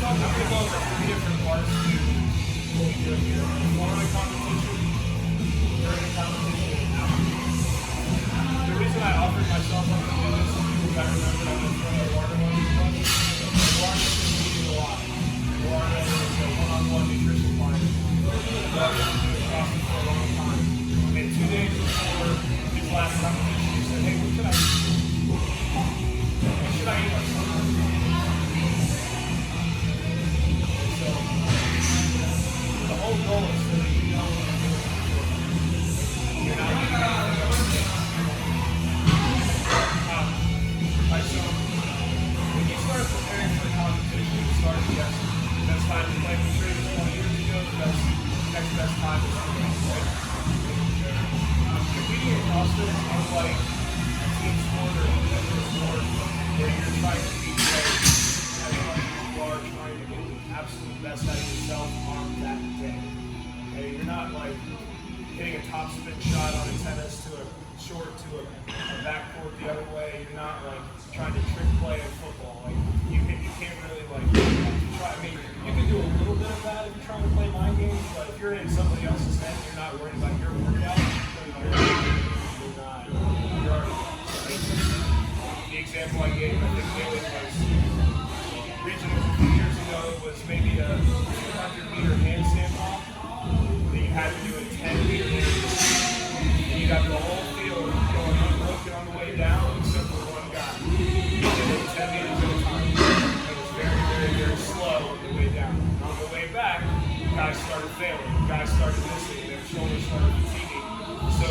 I'm going to go over 3 different parts to what we do here. Forming competition, during competition, and after. The reason I offered myself up to do this is because I remember I was throwing a water one club. Water is eating a lot. Water is a one-on-one nutrition plan. Water has been doing CrossFit for a long time. And 2 days before his last competition, he said, hey, what should I eat? What should I eat myself? The whole goal is so that you know what you're doing. You're not doing anything else. So when you start preparing for competition, you start yes, best time to play for traders 20 years ago, next best time is today, right? Competing in CrossFit is unlike a team sport or individual sport where you're trying to be great as much as you are trying to get the absolute best out of yourself on that day. Okay? You're not like hitting a top spin shot on a tennis to a short to a backcourt the other way. You're not like trying to trick play in football. Like you can't really like try. I mean, you can do a little bit of that if you're trying to play mind games, but if you're in somebody else's head, you're not worried about your workout. You're already right? The example I gave, I think Haley was regionals a few years ago. It was maybe a 200-meter handstand walk that you had to do a 10-meter handstand. And you got the whole field going unbroken on the way down, except for one guy. He did it 10 meters at a time. It was very, very, very slow on the way down. On the way back, guys started failing. Guys started missing. Their shoulders started fatiguing. So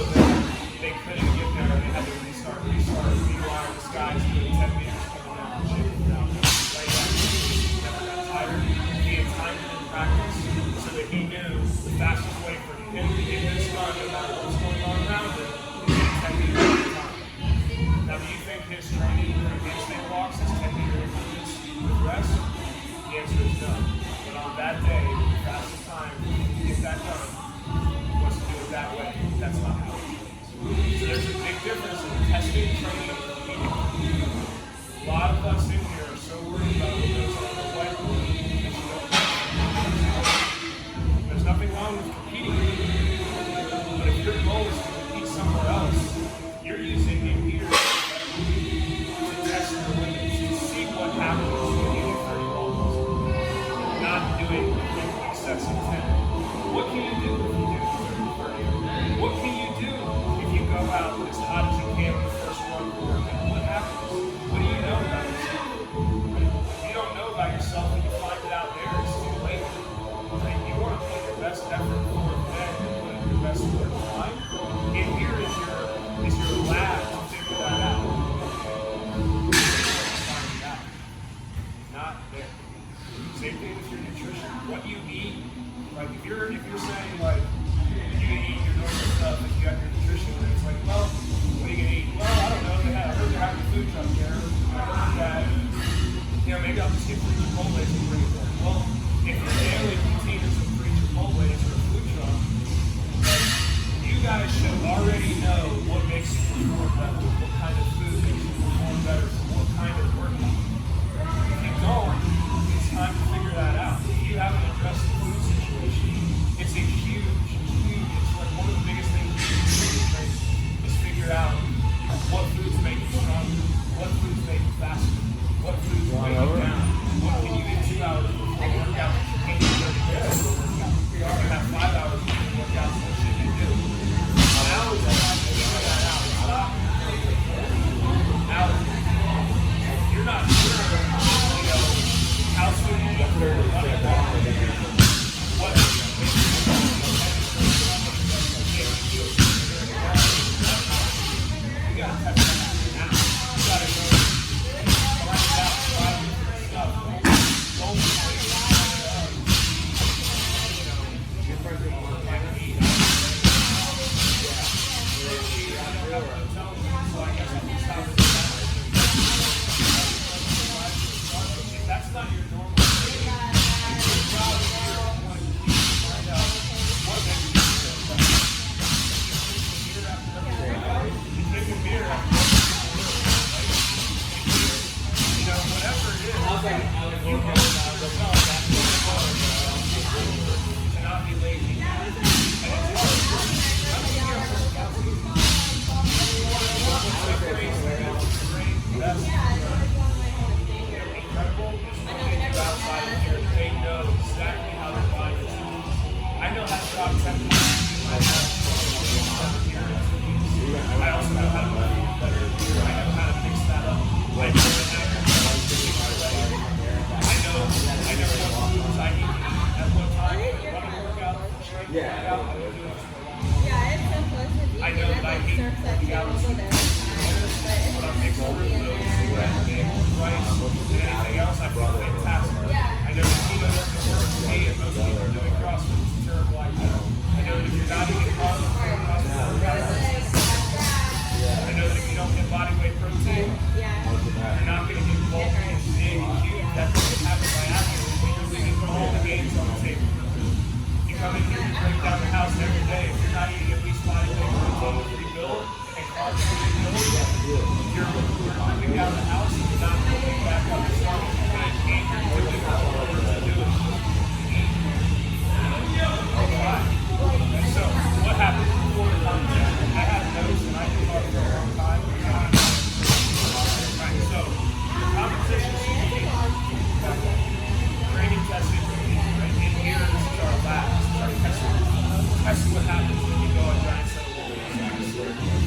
they couldn't get there. They had to restart. Meanwhile, this guy's doing 10 meters coming down and shaking down. Right back. He never got tired. He had timed it in practice so that he knew the fastest way for him to get this run, no matter what's going on around him, is 10 meters at a time. Now, do you think his training during handstand walks is 10-meter increments with rest? The answer is no. But on that day, the fastest time to get that done was to do it that way. That's not how it is. So there's a big difference in testing, training, and competing. A lot of us in here are so worried about what goes on the whiteboard that you don't know. There's nothing wrong with competing. But if your goal is to compete somewhere else, you're using it here to test your limits, to see what happens when you do 30 balls. Not doing sets of 10. What can you do if you do 30? What can you do if you go out as hot as you can the first one workout? What happens? What do you know about yourself? If you don't know about yourself and you find it out there, it's too late. Right? You want to put your best effort forward then and put your best foot time. And here is your lab to figure that out. Find it out. Not there. Same thing with your nutrition. What you eat, like if you're saying like you eat your normal stuff if you have your nutrition, and it's like, well, what are you gonna eat? Well, I don't know. I heard they're having a food truck there. I heard that. Maybe I'll just get 3 Chipotles and bring it there. Well, if your daily routine is some 3 Chipotles or a food truck, like, you guys should already know what makes you perform better, what kind of food makes you perform better, what kind of workout. If you don't, it's time to figure that out. If you haven't addressed the food situation, it's a huge, it's like one of the biggest things you can do in training is figure out what foods make you stronger, what foods make you faster, what foods weigh you down, what can you eat 2 hours before workout on the table. You come in here, you break down the house every day. If you're not eating at least 5 days protein to rebuild and carbs to rebuild, you're knocking down the house and you're not building back up the start. And you're doing what to do it. And so, what happens before the competition? I have noticed, and I do talk for a long time. Right, so, the competition should be training testing, right? In here, this is our lab, this is our testing. Test what happens when you go on giant set of walls.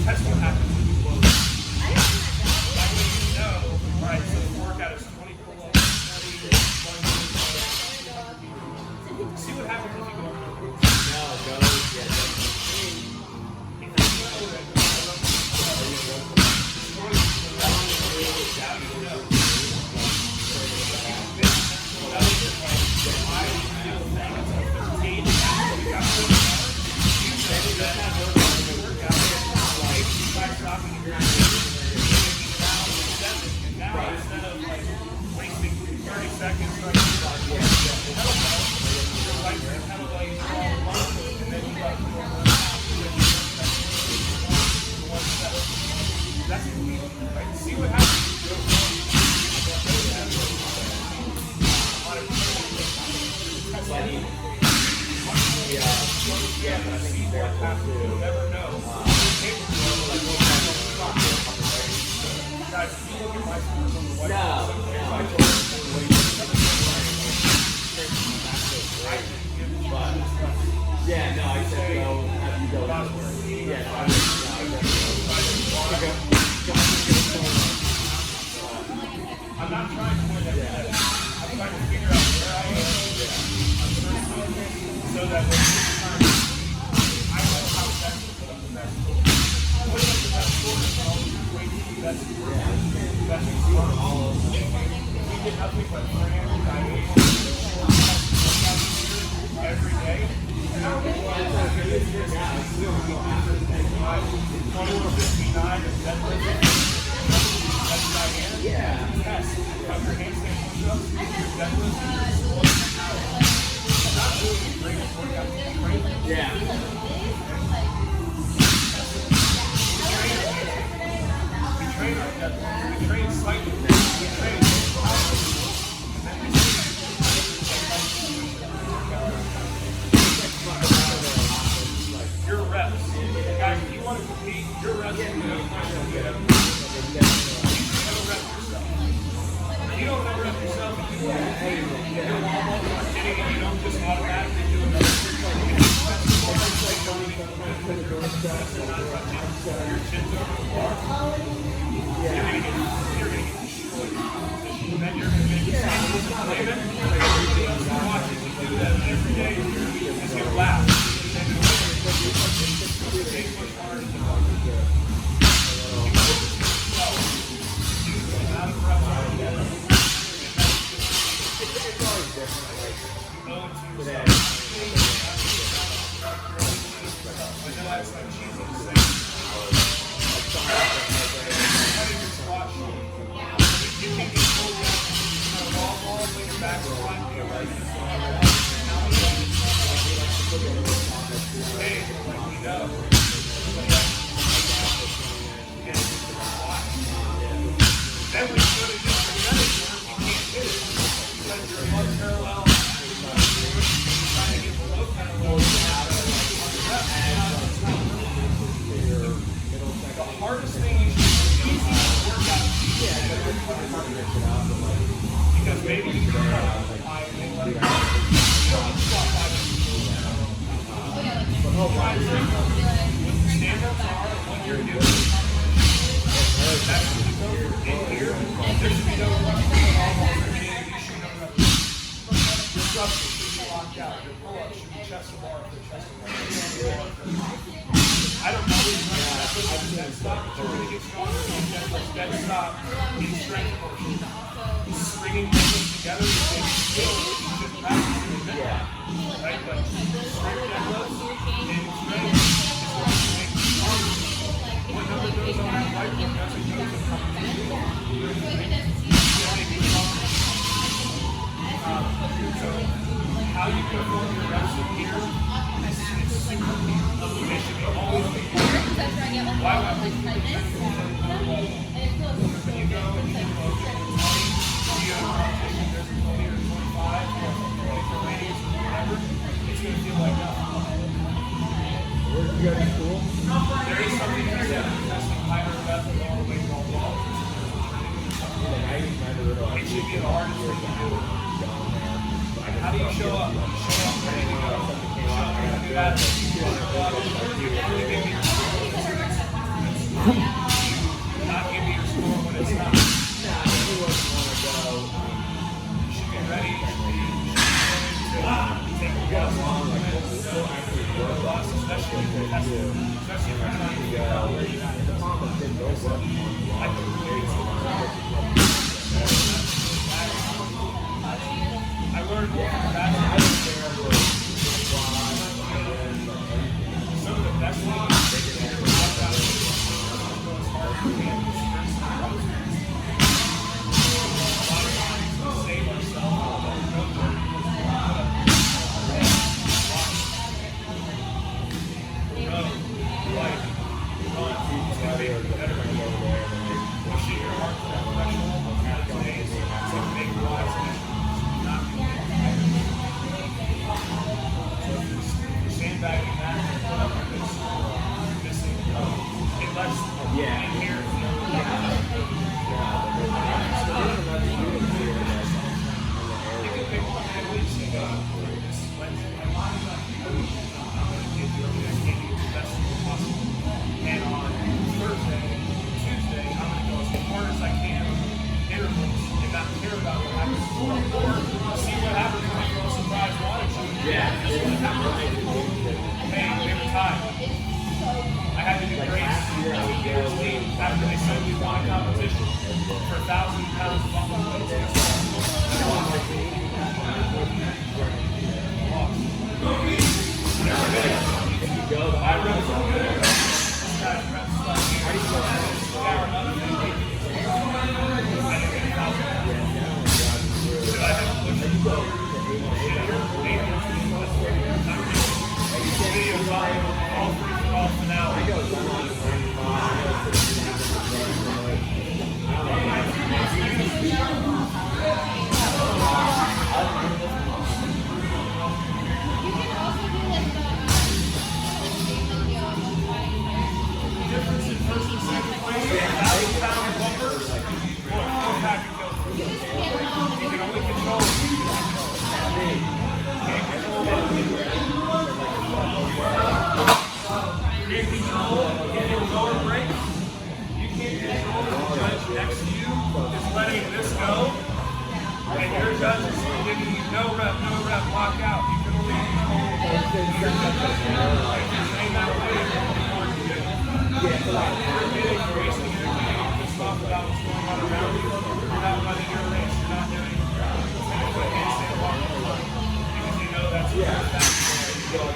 Test what happens when you blow. That way you know, all right, so the workout is 20 pull-ups, 30 lunges, see what happens if you go on the roof. No, go, yeah, If you know that see what happens. Yeah, but I think you have to. You'll never know. Guys, if you look at my scores on the white yeah, no, I said go. Have you go elsewhere. Yeah, I'm not trying to win every day. I'm trying to figure out where I am. So that when it's time, I know how best to put up the best score. Putting up the best score is always the way to the best score. Best score. We get nothing but brand every day. And I'm going to 21:59 and deadlift. That's Diana. yeah. Yes. Have your handstand push-ups, your deadlift, your squats. Not doing the greatest workout in training. Yeah. We train our deadlift. We train slightly. We train power. And then we your reps. Guys, if you want to compete, your reps are going to get up. You don't know rep yourself. You don't just automatically do another trick like your chin's over the bar. You're going to get destroyed. And then you're going to make it. Everybody else who watches you do that every day is going to laugh. Then we should have just percentage where you can't hit it because you're above parallel, trying to get below parallel. The hardest thing you should do is easy to work out because maybe you can run out of high and then let it go. You don't need to squat 5 but try to think of what the standards are and what you're doing. That's what you go in here. There should be no rush to the ball every day. You should know that. Your thrusters should be locked out. Your pull-ups should be chest to bar for chest to bar. I don't know if it's dead stop, but you're going to get stronger. Dead stop in strength portion. Stringing movements together is a skill that you should practice in a minute. Right? But strength deadlifts and strength is what you make stronger. What number goes on that whiteboard doesn't go to competition. So how you perform your reps from here is super key. They should be always be. Why would I put you when you go and you do you have a competition, there's a 20 or 25, or 24 ladies, whatever, it's going to feel like that. Where did you go to school? There is something there that testing higher rep and all the way to all walls. It should be the hardest thing to do. How do you show up? You show up ready to go. You show up ready to do that. You show up, you give me your score when it's not give me your score when it's not. You should be ready. You should be ready to take a guess on especially if you're testing. Especially if you're trying to figure out where you're at. I can really I learned more from that. Some of the best things that work out as hard for me is a lot of times we save ourselves. Pushing your heart to that threshold days to make wise decisions, not be so if you're sandbagging that and put up with this, you're missing it lets in here. You can pick one day week and go, this is Wednesday. I'm going to give you the best possible. And on Thursday, Tuesday, I'm going to go as hard as I can intervals and not care about what happens before, or see what happens when I throw a surprise water shoot. Yeah. Hey, they were tied. I had to do grace after they said we won a competition for 1,000 pounds of buffalo weights. I rose from there. Next to you is letting this go, and your judge is giving you no rep, walk out. You can only control your judge. If you're saying that way, you're getting racing, you're getting pissed off about what's going on around you. You're not running your race, you're not doing a handstand walk because you know that's what you're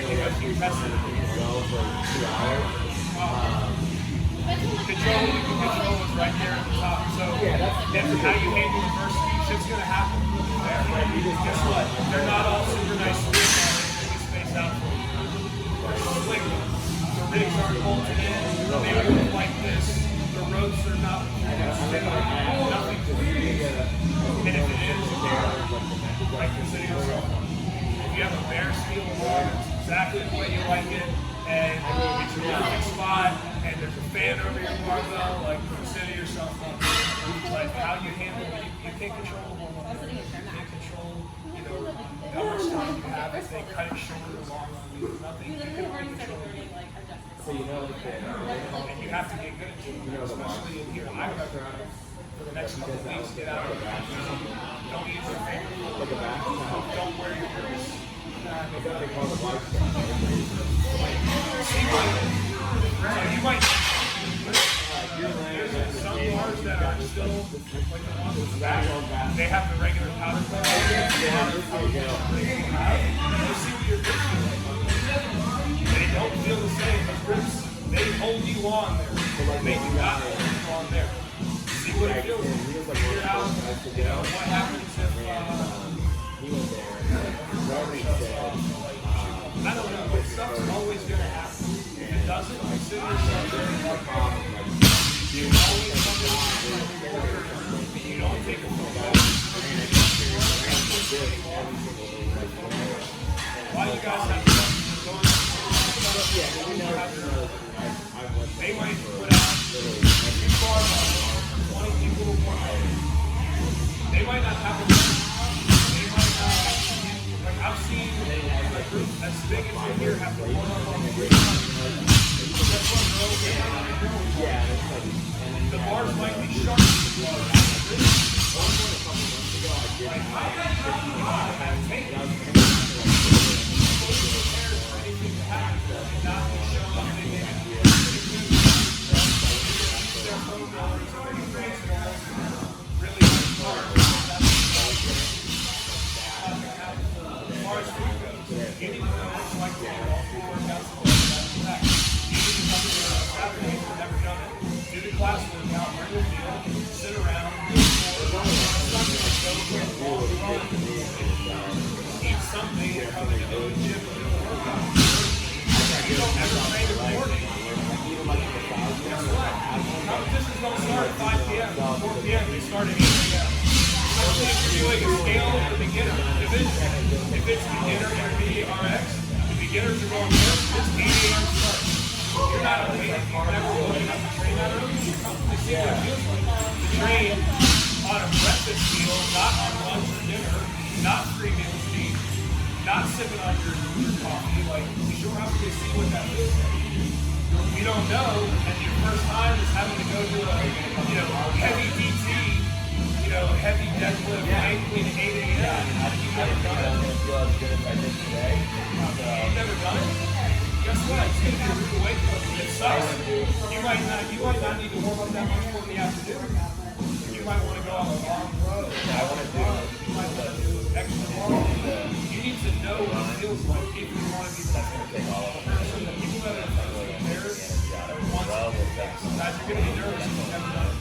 because you tested it. Control was right there at the top. So that's how you handle adversity. Shit's gonna happen. Guess what? They're not all super nice to live on. They space out for you. They're slick. The rigs aren't bolted in. They don't look like this. The ropes are not nothing to do. And if it is, like consider yourself. If you have a bare steel wall, it's exactly the way you like it, and it's your perfect spot. And there's a fan over your barbell, like consider yourself up. Like how you handle it, you can't control the hormone. You can't control, how much time you have. If they cut it short or long on you, nothing. You can only control it. So And you have to get good at it, especially in here. I remember for the next couple of weeks, get out of the bathroom. Don't use your finger. Don't wear your purse. They call the white So you might there's some bars that are still like the ones with the back. They have the regular powder play. You see what your grips feel like. They don't feel the same. The grips, they hold you on there. They do not hold you on there. See what it feels like. Figure out, what happens if stuff's always going to happen. If it doesn't, consider yourself very lucky. You always come to the quarter and you don't take a full ball. Why you guys have to go they might put out 2 bar 20 people to one. They might not have a they might not like I've seen a group as big as in here have to one-on-one. The bars might be sharp. Like, I have to take it. Start at 8 a.m. Especially if you're doing a scale of the beginner division. If it's beginner, intermediate, RX, the beginners are going first, it's 8 a.m. start. You're not okay if you've never woken up to train that early. You come to see what it feels like to train on a breakfast meal, not on lunch or dinner, not 3 meals deep, not sipping on your coffee. Like, you sure have to see what that feels like. You don't know, and your first time is having to go to a heavy DT, heavy deadlift, clean at 8 a.m. You've never done it. You've never done it? Guess what? It's going to be a rude wake-up. It sucks. You might not need to warm up that much more in the afternoon. You might want to go on a long road. You might want to do extra long. You need to know what it feels like if you want to be the person that people that are prepared guys, you're going to be nervous if you've never done it.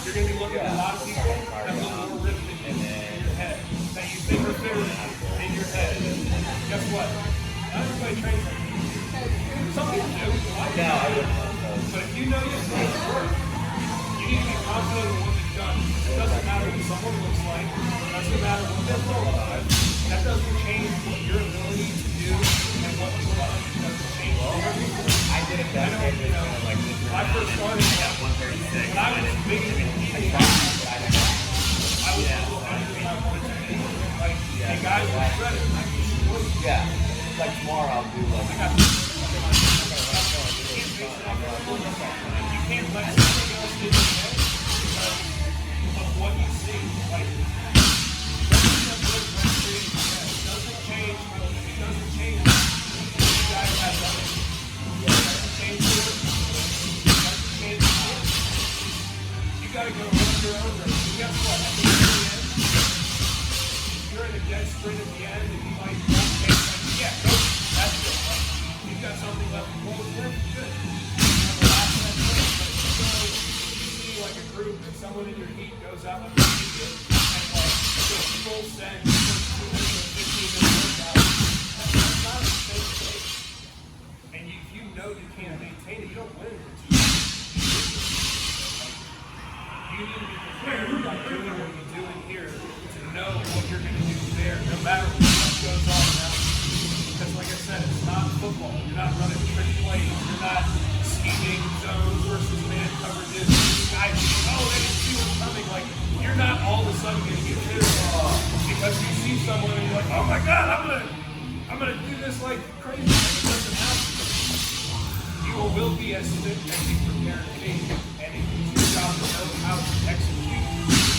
You're going to be looking at a lot of people that look more ripped than you in your head, that you think are fitter than you in your head. Guess what? Not everybody trains like you. Some people do. But if you know you can work, you need to be confident in what you've done. It doesn't matter what someone looks like. It doesn't matter what they're qualified. That doesn't change what your ability to do and what you love. It doesn't change everything. I first started at 136. When I was big in PDA, I was a little under my 110. Like, hey guys, what's credit? Yeah. Like tomorrow I'll do like you can't let something else get in your head because of what you see. Like, it doesn't change. It doesn't change. You guys have done it. It doesn't change it. You gotta go run your own race. And guess what? At the very end, you're in a dead sprint at the end, and you might not take like, yeah, go. That's it. Like, you've got something left to close with. Good. You have a last minute sprint, but you see like a group and someone in your heat goes out like you did, and like goes full send, 215 minutes workout. That's not a mistake to make. And you know you can't maintain it. You don't win for 2 years. You need to be prepared by doing what you're doing here to know what you're going to do there, no matter what goes on around you. Because like I said, it's not football. You're not running trick plays. You're not scheming zones versus man coverages. Guys, oh, they didn't see what's coming. Like, you're not all of a sudden going to get pissed because you see someone and you're like, oh my God, I'm gonna do this like crazy. It doesn't happen. You will be as fit as you prepare to be, and it's your job to know how to execute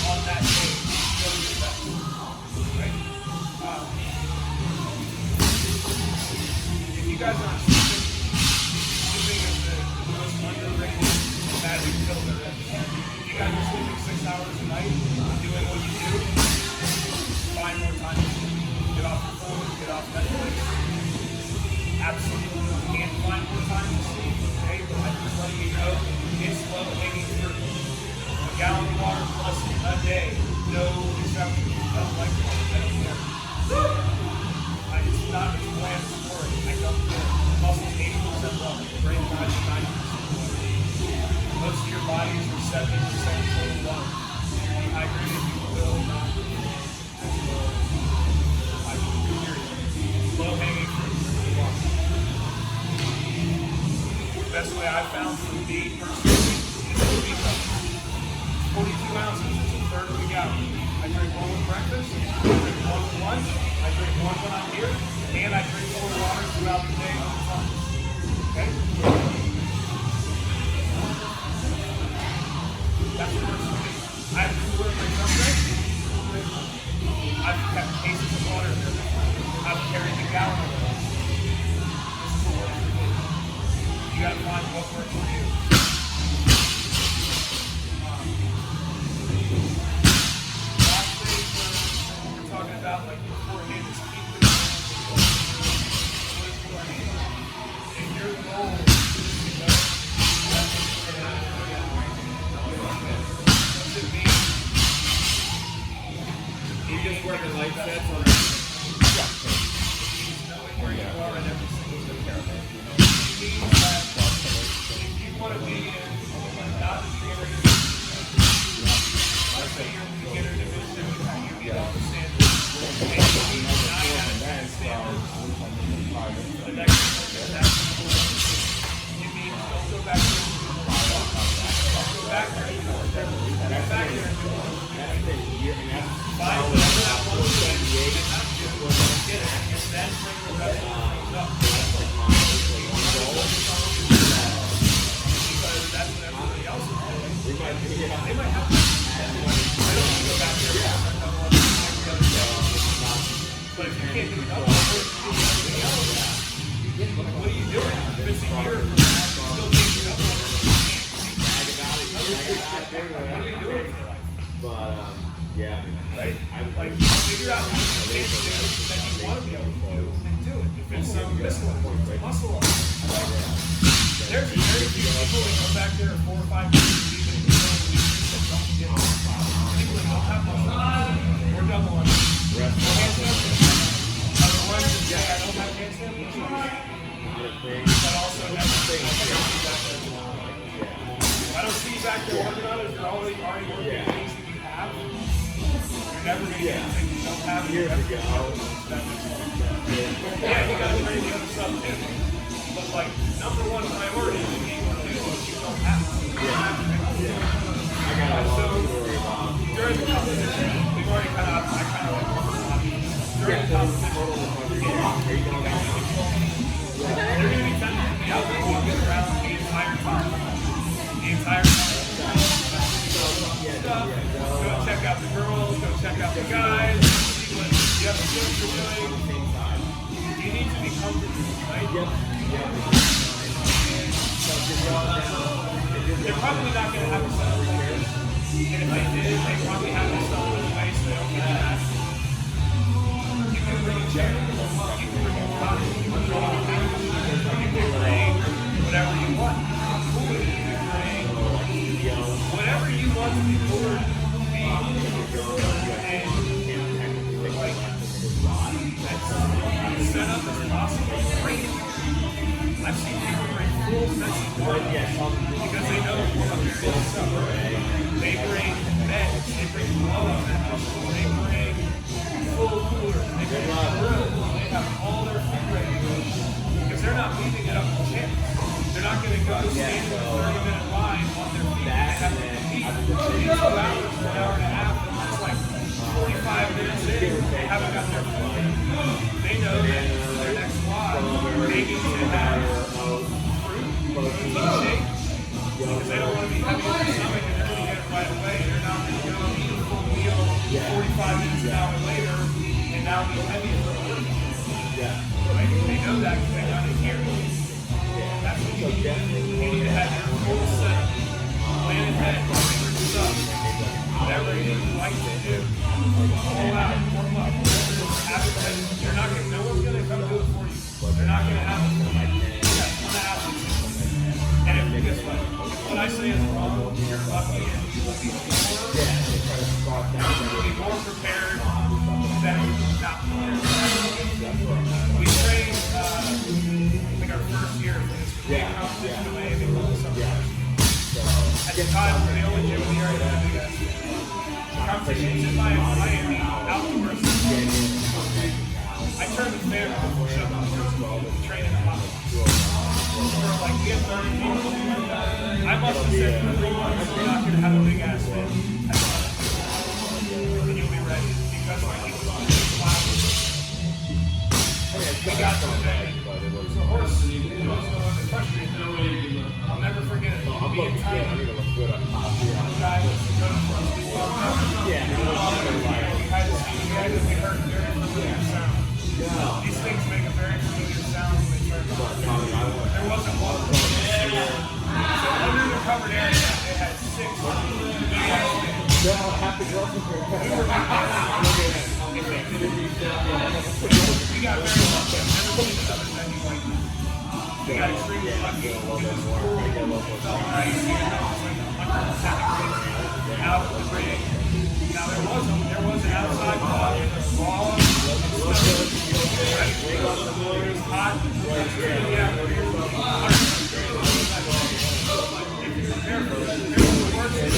on that day. Go to your best. Right? If you guys aren't sleeping is the most underrated magic pill there is. If you guys are sleeping 6 hours a night, doing what you do, find more time to sleep. Get off your phone, get off Netflix. Absolutely can't find more time to sleep. Okay, but I'm just letting you know it's low hanging fruit. A gallon of water plus a day, no exception. I don't like it. I don't care. It's not as bland as work. I don't care. best way I found for me personally is to be 42 ounces. It's a third of a gallon. I drink one with breakfast, I drink one with lunch, I drink one when I'm here, and I drink more water throughout the day when I'm on. Okay? That's what works for me. I have to work my Sunday. I've kept cases of water. I've carried the gallon of water. This is what works for me. You gotta find what works for you. Last thing we're talking about, like beforehand, is keep the beforehand. If your goal is to know that's does it mean You just working light sets on knowing where you are in every single thing? It means that if you want to be in not beginner let's say you're in beginner division, you need to understand this. And you need 9 out of 10 standards. The next one, that's important. It means don't go back there. Go back there. Go back there. Find whatever that one thing is not good, get it, and then bring the rest of the things up. Because that's what everybody else is doing. They might have to. They don't need to go back there and start double up every other day. But if you can't do double up everything else, what are you doing? If it's a year from now, you still can't do double up what are you doing for life? But yeah, Right? Like, figure out what you can do that you want to be able to do and do it. If it's muscle up, there's very few people that go back there 4 or 5 years even if that don't get it. People that don't have muscle or double on it. Or handstand are the ones that say, I don't have handstand but also have I don't see you back there working on it if you're already working things that you have. You're never going to get anything you don't have. years ago, Yeah, you got to train the other stuff too. But like, number one priority is being able to do what you don't have. I got a long story about During the competition, we've already during the competition, you're going to be tempted to be out there walking around the entire time. The entire time. Go check out the girls, go check out the guys, see what the other kids are doing. You need to be comfortable, right? They're probably not going to have a set of players. And if they did, they probably have this stuff in place so they don't get that. You can bring a chair, you can bring a pot, you can bring a couch, you can bring whatever you want. You can bring whatever you want to be bored, be and like set up as possible. I've seen people bring full sets of board because they know what there is somewhere. They bring beds, they bring gloves, they bring full coolers, they bring grills, they have all their food ready because they're not leaving it up to chance. They're not going to go stand in a 30-minute line on their feet. They have to compete. 2 hours or an hour and a half, and it's like 45 minutes in, they haven't got their food. They know that for their next squad, they need to have fruit, protein shake, because they don't want to be heavy on their stomach and they're going to get it right away. They're not going to go eat a full meal 45 minutes, an hour later, and now be heavy as a little. Right? They know that because they got it here. That's what you need. You need to have your full set, plan ahead, favorite stuff, whatever you like to do, all out, warm up, have it ready. You're not going to, no one's going to come do it for you. They're not going to have it for you. You got one app. And if, guess what I say is wrong, you're lucky and you will be more prepared than not prepared. We trained, I think our first year for this competition in Miami for the summer. At the time, we were the only gym in the area that had big ass. The competition's in Miami, outdoors. I turned the fan on before shutting off. Training a lot. We had 30 people we got to the day. It was a horse. It was frustrating. I'll never forget it. I'm Being looking tight. good. I need to look good up top here. Guy was going for us. Yeah, We had to see. We had to be heard very familiar sound. These things make a very familiar sound when they turn on. There wasn't one. So under the covered area, it had 6 big ass things. They'll have to go from here. We got very lucky. I've never seen another venue like that. We got extremely lucky. It was cool. It felt nice. You know, it was like 100% crazy out of the ring. Now there was an outside ball in the ball. It was hot. Yeah, if you're careful, the worst is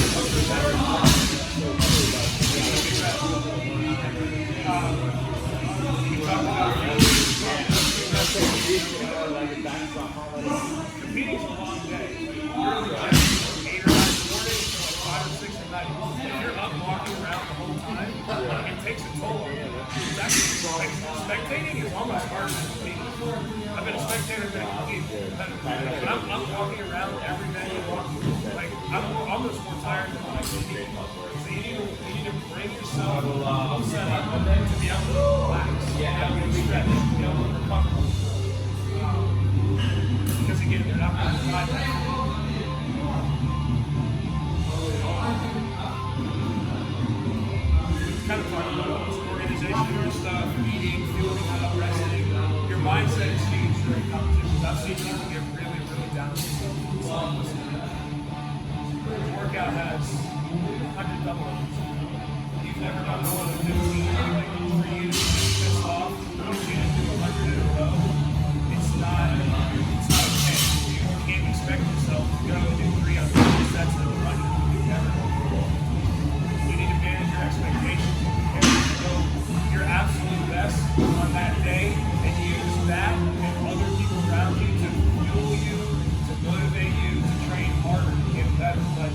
competing's a long day. You're in the gym from 8 or 9 in the morning to like 5 or 6 at night. If you're up walking around the whole time, it takes a toll on you. It's actually, like, spectating is almost harder than competing. I've been a spectator than a competitor. But I'm walking around every day and walking. Like, I'm almost more tired than when I compete. So you need to bring yourself set up to be able to relax, to be able to stretch, to be able to recover. Because again, they're not going to find that. Kind of talking about organization of your stuff, eating, fueling up, resting. Your mindset is huge during competitions. I've seen people get really, really down to themselves. The workout has 100 double-ups. You've never done more than 15. Like, for you to be pissed off, you can't do 100 in a row. It's not okay. You can't expect yourself to go and do 3 on 3 sets of 100. You never will. You need to manage your expectations. And to go your absolute best on that day and use that and other people around you to fuel you, to motivate you, to train harder, to get better. But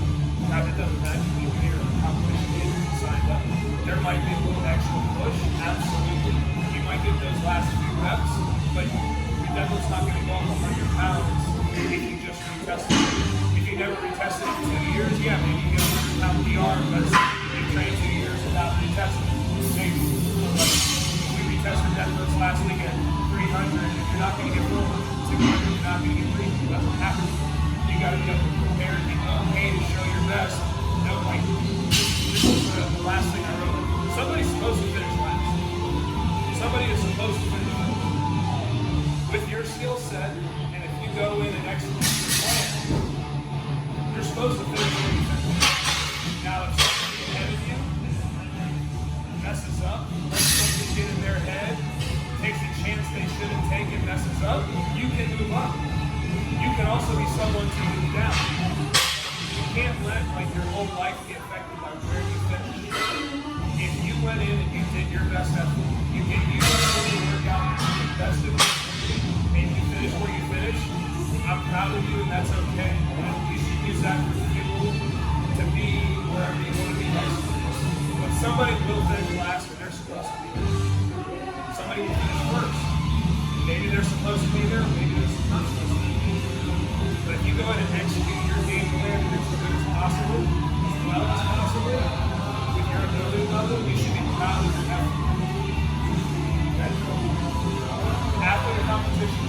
God, it doesn't magically appear in competition is signed up. There might be a little extra push, absolutely. You might get those last few reps, but your deadlift's not going to go up 100 pounds if you just retest it. If you never retested it in 2 years, yeah, maybe you get a 100-pound PR because you trained 2 years without retesting it. Maybe. But we retested deadlifts last week at 300. If you're not going to get 200, you're not going to get 300. It doesn't happen. You got to be able to prepare and be okay to show your best. No, like, this is the last thing I wrote. Somebody's supposed to finish last. Somebody is supposed to finish last. With your skill set, and if you go in and execute your plan, you're supposed to finish where you finish. Now, if somebody ahead of you messes up, lets something get in their head, takes a chance they shouldn't take and messes up, you can move up. You can also be someone to move down. You can't let like your whole life be affected by where you finish. If you went in and you did your best effort, you went for the workout, you invested in it, and you finish where you finish, I'm proud of you and that's okay. And you should use that for fuel to be wherever you want to be next year. But somebody will finish last and they're supposed to be there. Somebody will finish first. Maybe they're supposed to be there, maybe they're not supposed to be there. But if you go ahead and execute your game plan as good as possible, as well as possible, with your ability level, you should be proud of your effort. Okay? After the competition,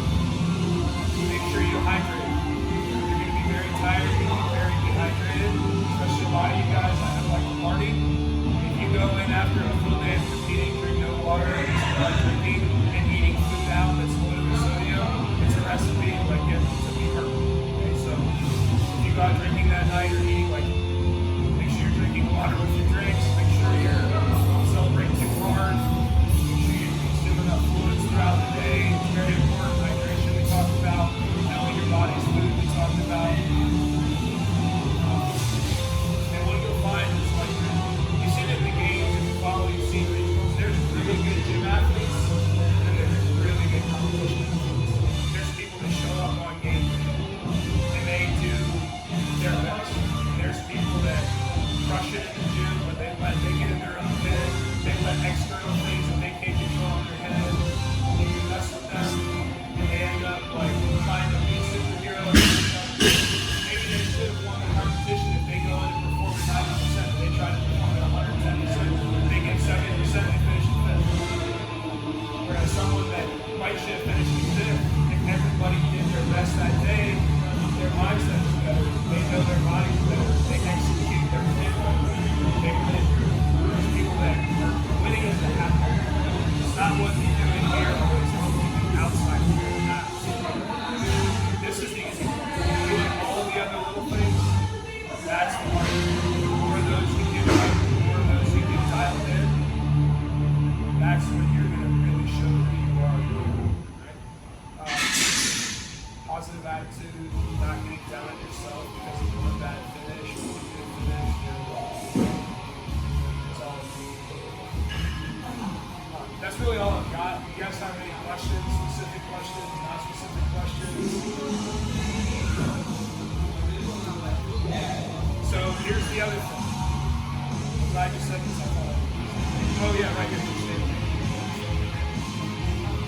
make sure you hydrate. You're going to be very tired, you're going to be very dehydrated, especially a lot of you guys that have like a party. If you go in after a full day of competing, drink no water, start drinking and eating food out that's loaded with sodium, it's a recipe like it to be hurt. Okay, so night shift finishes fifth. If everybody did their best that day, their mindset is better. They know their body's better. They execute their fit better. They win. There's people that are winning as a habit. It's not what you do in here, it's what you do outside of here. This is the easy part. Doing all the other little things, that's the hard part. The more of those you get right, the more of those you get dialed in, that's when you're going to really show who you are. Right? Positive attitude, not getting down on yourself because of one bad finish or one good finish. That's all. That's really all I've got. You guys have any questions, specific questions, not specific questions? So here's the other thing. I just said this. Oh yeah, right here.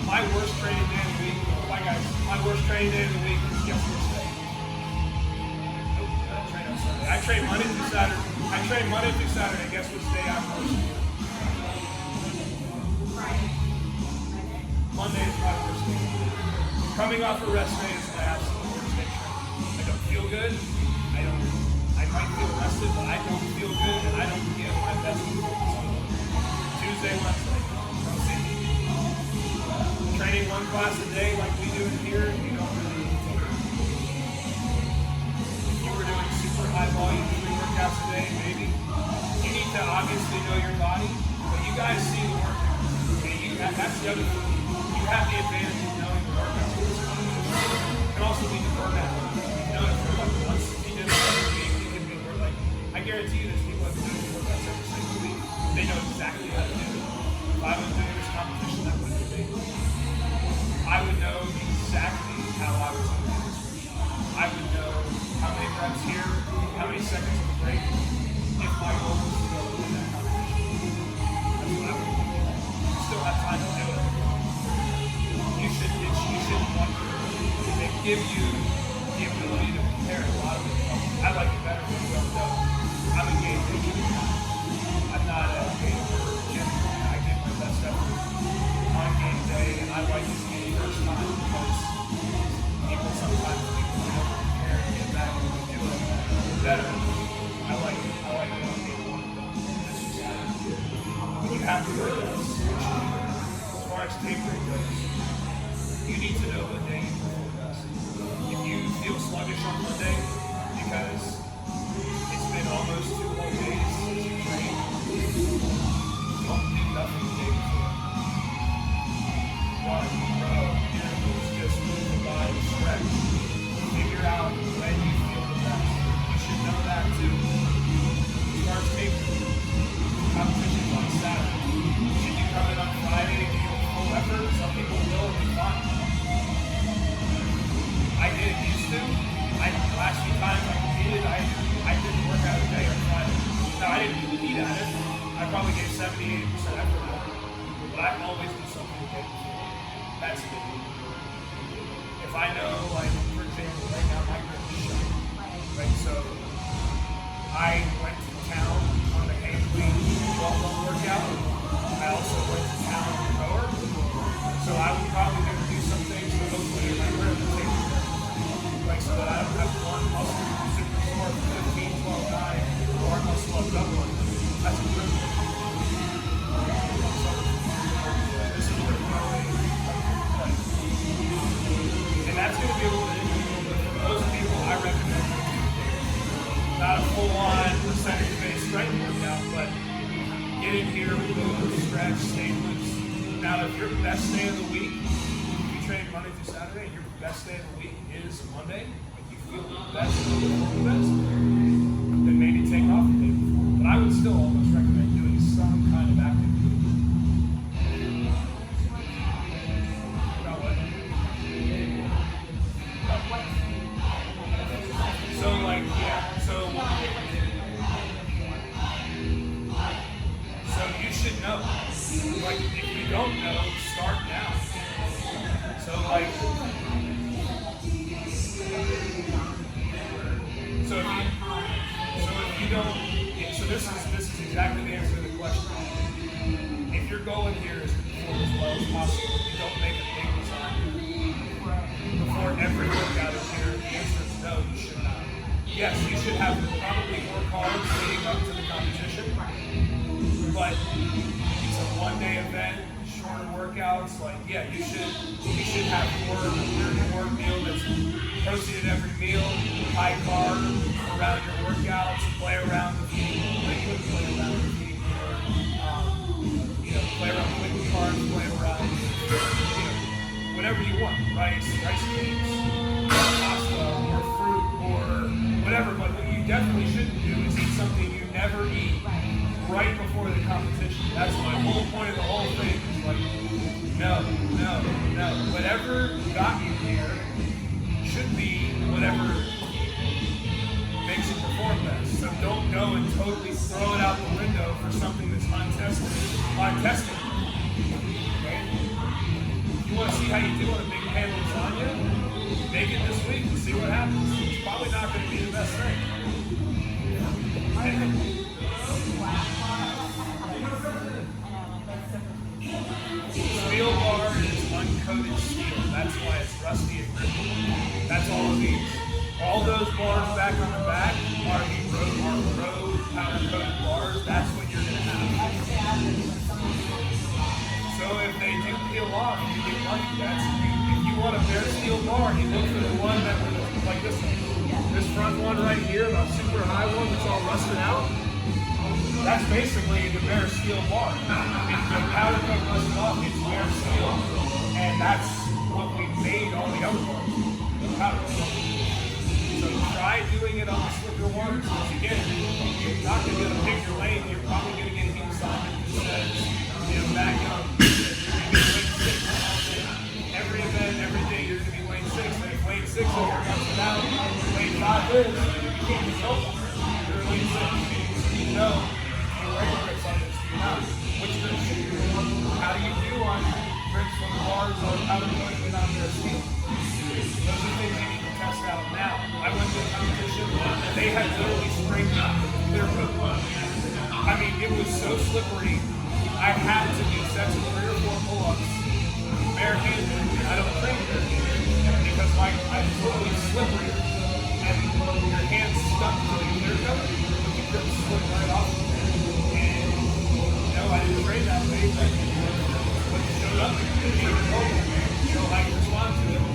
My worst training day of the week. Oh my guys, my worst training day of the week is guess which day? Nope, I don't train on Sunday. I train Monday through Saturday. I train Monday through Saturday. Guess which day I'm worst? Monday is my worst day. Coming off a rest day is my absolute worst day training. I don't feel good. I might feel rested, but I don't feel good, and I don't give my best performance on Tuesday, Wednesday. Come see me. Training one class a day like we do in here, you don't really take it. If you were doing super high volume 3 workouts a day, maybe. You need to obviously know your body, but you guys see the workout. Okay, that's the other thing. You have the advantage of knowing the workouts. It can also lead to burnout. You know, if you're like once you did it every week, it can be like, I guarantee you there's people that do these workouts every single week. They know exactly how to do it. If I was doing this competition, that wouldn't be. I would know exactly how I was going to do this. I would know how many reps here, how many seconds of break, if my goal was to go win that competition. That's what I would do. You still have time to do it. You should want to. They give you the ability to compare a lot of it. I like it better when you don't know. I'm a game changer. I'm not a game changer. I give my best effort on game day, and I like to see it first time because sometimes people don't compare and get back and do it better. I like it on game one. You have to work this. As far as tapering goes, you need to know what day you perform best. If you feel sluggish on Monday because it's been almost 2 whole days since you trained, don't do nothing the day before. Run, row, intervals, just move the body, stretch. Figure out when you feel the best. You should know that too. As far as tapering, competitions on Saturday. Should you come in on Friday and give full effort? Some people will and be fine. I did used to. The last few times I competed, I didn't work out a day on Friday. Now I didn't compete at it. I probably gave 70-80% effort on it. But I always do something the day before. That's it. If I know, like, for example, right now my grip is shut. Right, so I went to town on the Hankley 12-month workout. I also went to town on the rower. So I would probably going to do some things to hopefully my grip will take care. Like so that I don't have one muscle super sore 15, 12, 9, or muscle up one. That's a good one. This is where we're going. And that's going to be a little bit individual, but for most people, I recommend not a full-on percentage-based strength workout, but get in here, move, stretch, stay loose. Now, if your best day of the week, you train Monday through Saturday, and your best day of the week is Monday, if you feel the best, then maybe take off the day before. But I would still almost recommend doing some kind of activity. About what? So, like, yeah, so you should know. Like, if you don't know, start now. So, like, so if you don't, so this is exactly yes, you should have probably more carbs leading up to the competition, but it's a one-day event, shorter workouts. Like, yeah, you should have more meal that's protein at every meal, high carb around your workouts, play around with eating, play around with eating play around with carbs, play around with, whatever you want, rice cakes, pasta, or fruit, or whatever. But what you definitely shouldn't do is eat something you never eat right before the competition. That's my whole point of the whole thing. It's like, no. Whatever got you here should be whatever makes you perform best. So don't go and totally throw it out the window for something that's untested. Okay? If you want to see how you do on a big pan of lasagna, make it this week and see what happens. It's probably not going to be the best thing. Steel bar is uncoated steel. That's why it's rusty and brittle. That's all it needs. All those bars back on the back are the road powder coated bars. That's what you're going to have. So if they do peel off, you get lucky. If you want a bare steel bar, you look for the one that was like this one. This front one right here, the super high one that's all rusted out. That's basically the bare steel bar. If the powder coat rusted off, it's bare steel. And that's what we made all the other bars. The powder coat. So try doing it on the slicker ones. Again, you're not going to pick your lane. You're probably going to get hit something that says, back up. Every event, every day, you're going to be lane 6. And if lane 6 over comes down, lane 5 is, you can't just help them. You're lane 6. You know, your regular grips on this, you know. Which grips should you do? How do you do on grips from the bars or powder coating it on their steel? Those are things you need to test out now. I went to a competition, they had literally sprayed up their boot. I mean, it was so slippery, I had to do sets of 3 or 4 pull-ups, barehanded. I don't train barehanded because I'm totally slippery, and your hands stuck to the clear coat, you could slip right off. And I didn't train that way, but when you showed up, you know how you respond to it.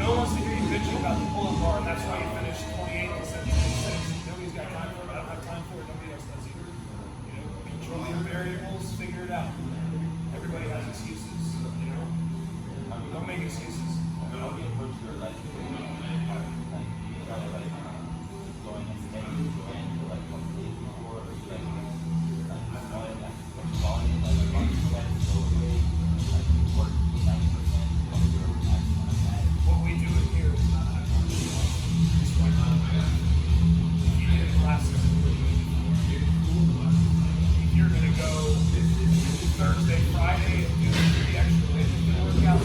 No one wants to hear you bitching about the pull-up bar, and that's why you finished 28 instead of 26. Nobody's got time for it. I don't have time for it. Nobody else does either. Control your variables, figure it out. Everybody has excuses. Don't make excuses. What we do in here is not if you're going to go Thursday, Friday, and do the extra weight workout.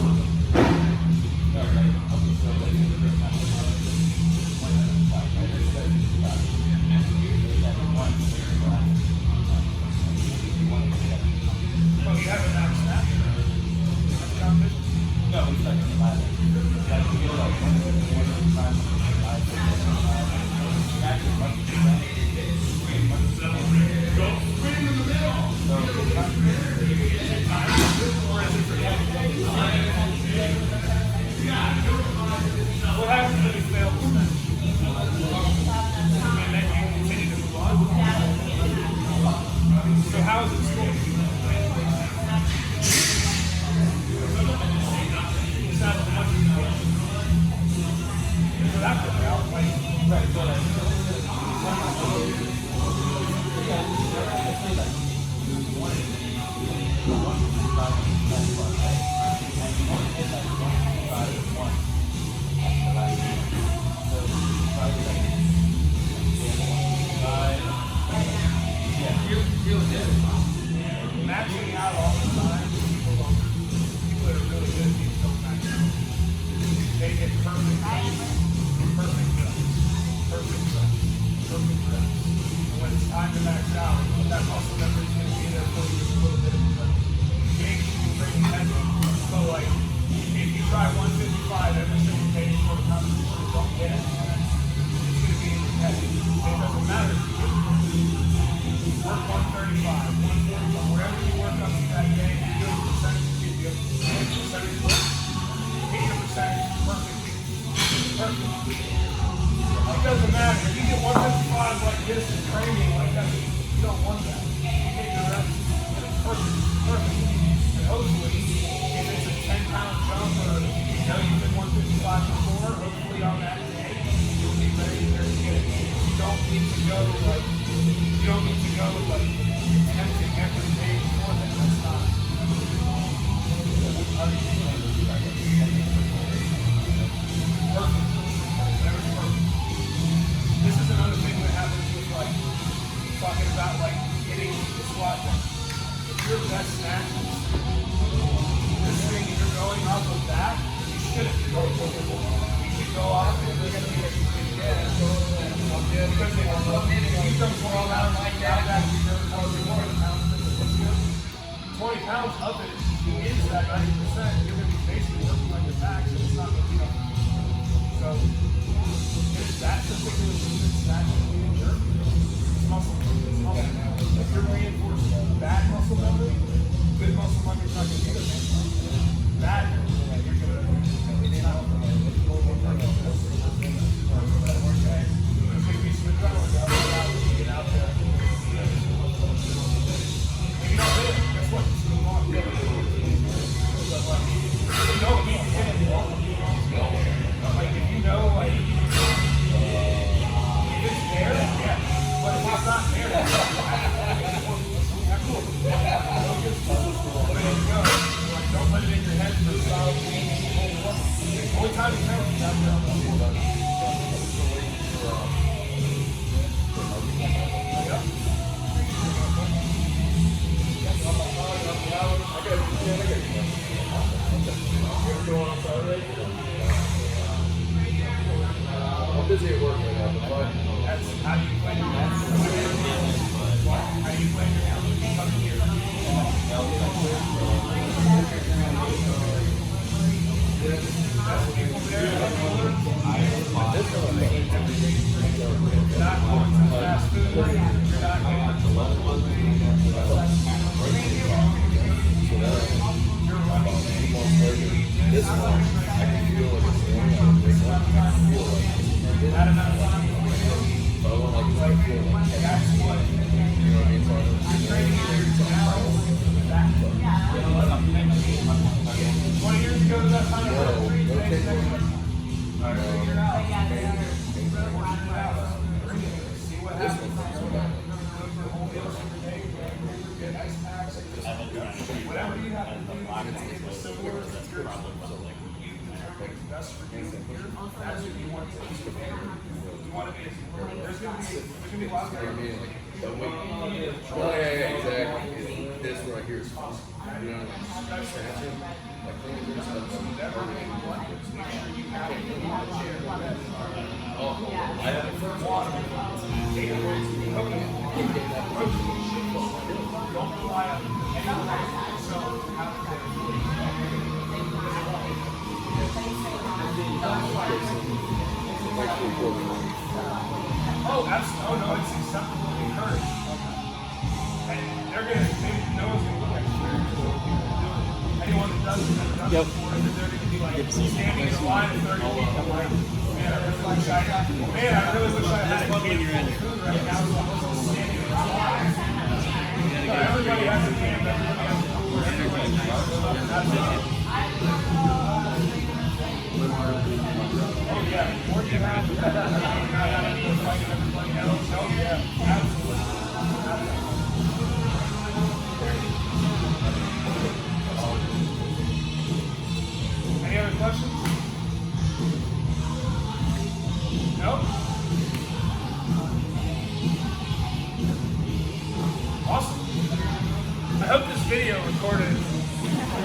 What happens when you fail to snatch? And then you continue to move on? So how is it scored? It's not as much as you want. So that could be out. Right, so maxing out all the time, people that are really good at these don't max out. They get perfect reps. And when it's time to max out, that muscle memory is going to be there for you a little bit. Games you can bring heavy. So like, if you try 155 every single day for the competition, you don't get it. It's going to be in your head. It doesn't matter. If you get 155 like this and training like that, you don't want that. You get your reps, and it's perfect. Perfect. And hopefully, if it's a 10-pound jump or you know you've been 155 before, hopefully on that day, you'll be ready to get it. You don't need to go like, tempting every day before that. That's not. Perfect. Never perfect. This is another thing that happens with like talking about like getting the squat done. If your best snatch is this thing and you're going off of that, you shouldn't go forward. You should go off and you're gonna be because if you come fall out like that, you're probably more than pounds. 20 pounds of it is that 90%. You're gonna be basically working on your back, so it's not gonna be so if that's a particular movement, snatch and clean and jerk, it's muscle. It's muscle. If you're reinforcing bad muscle memory, good muscle memory is not going to be the same. Bad, you're going to, it's not going to be some adrenaline get out there. If you don't do it, guess what? It's going to go on. You don't need to hit it. Like, if you know, like, if it's there, yeah. But if it's not there, that's cool. There you go. Like, don't put it in your head for a solid week. Only time you count is out there. I'm busy at work right now, but fine. That's how do you plan your match? How do you plan your match? Come here. People there, you're not going to fast food. You're not going to you're running. This one, I can feel like it's warm. This one, I can feel like That amount of time. but I want like it's like feel like That's what you know what I mean? So I'm training now. 20 years ago, that time no take one. See what happens. Whatever you have to do, it's similar to your best for you here. That's what you want to do. You want to be. There's going to be lots of. I mean, like, the weight. Oh, yeah, exactly. This right here is fun. You know, like, snatching, like, cleaning this stuff. Oh, I have it first. Don't rely on anyone. So, oh, absolutely. Oh, no, it's acceptable and encouraged. And they're going to, no one's going to look at you. Anyone that does it, that does it before, they're going to be like standing in a line of 30 feet. I'm like, man, I really wish I had a kid food right now, so I wasn't standing in a line. No, everybody has a camp, everybody has a pool, everybody has stuff, and that's it. Oh yeah, more you have, you're not having to fight everybody else. Oh yeah, absolutely. Any other questions? No? Awesome. I hope this video recorded.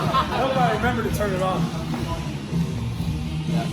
I hope I remember to turn it on. Yeah.